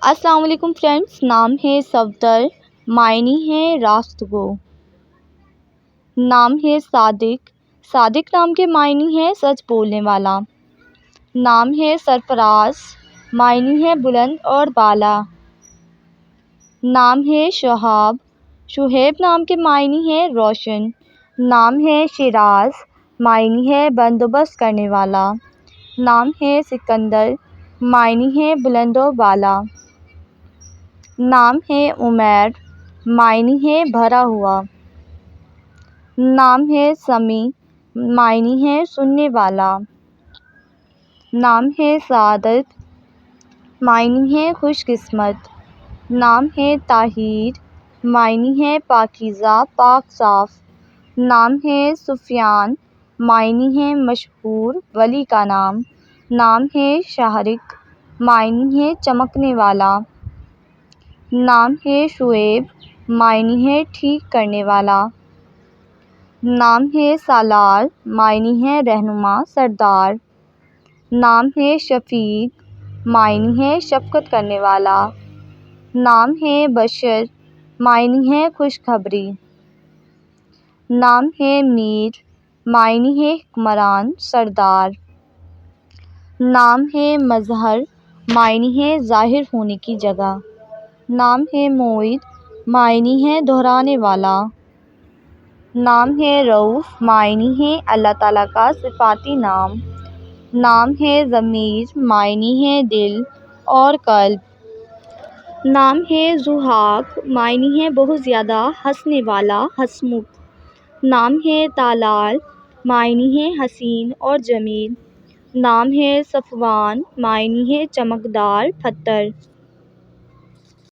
السلام علیکم فرینڈس، نام ہے صفدر، معنی ہے راست گو۔ نام ہے صادق، صادق نام کے معنی ہے سچ بولنے والا۔ نام ہے سرفراز، معنی ہے بلند اور بالا۔ نام ہے شہاب، شہیب نام کے معنی ہے روشن۔ نام ہے شیراز، معنی ہے بندوبست کرنے والا۔ نام ہے سکندر، معنی ہے بلند و بالا۔ نام ہے عمیر، معنی ہے بھرا ہوا۔ نام ہے سمیع، معنی ہے سننے والا۔ نام ہے سعادت، معنی ہے خوش قسمت۔ نام ہے طاہر، معنی ہے پاکیزہ پاک صاف۔ نام ہے سفیان، معنی ہے مشہور ولی کا نام۔ نام ہے شارق، معنی ہے چمکنے والا۔ نام ہے شعیب، معنی ہے ٹھیک کرنے والا۔ نام ہے سالار، معنی ہے رہنما سردار۔ نام ہے شفیق، معنی ہے شفقت کرنے والا۔ نام ہے بشر، معنی ہے خوشخبری۔ نام ہے میر، معنی ہے حکمران سردار۔ نام ہے مظہر، معنی ہے ظاہر ہونے کی جگہ۔ نام ہے معید، معنی ہے دہرانے والا۔ نام ہے رؤوف، معنی ہے اللہ تعالیٰ کا صفاتی نام۔ نام ہے ضمیر، معنی ہے دل اور قلب۔ نام ہے ضحاک، معنی ہے بہت زیادہ ہنسنے والا ہنسمکھ۔ نام ہے طلال، معنی ہے حسین اور جمیل۔ نام ہے صفوان، معنی ہے چمکدار پتھر۔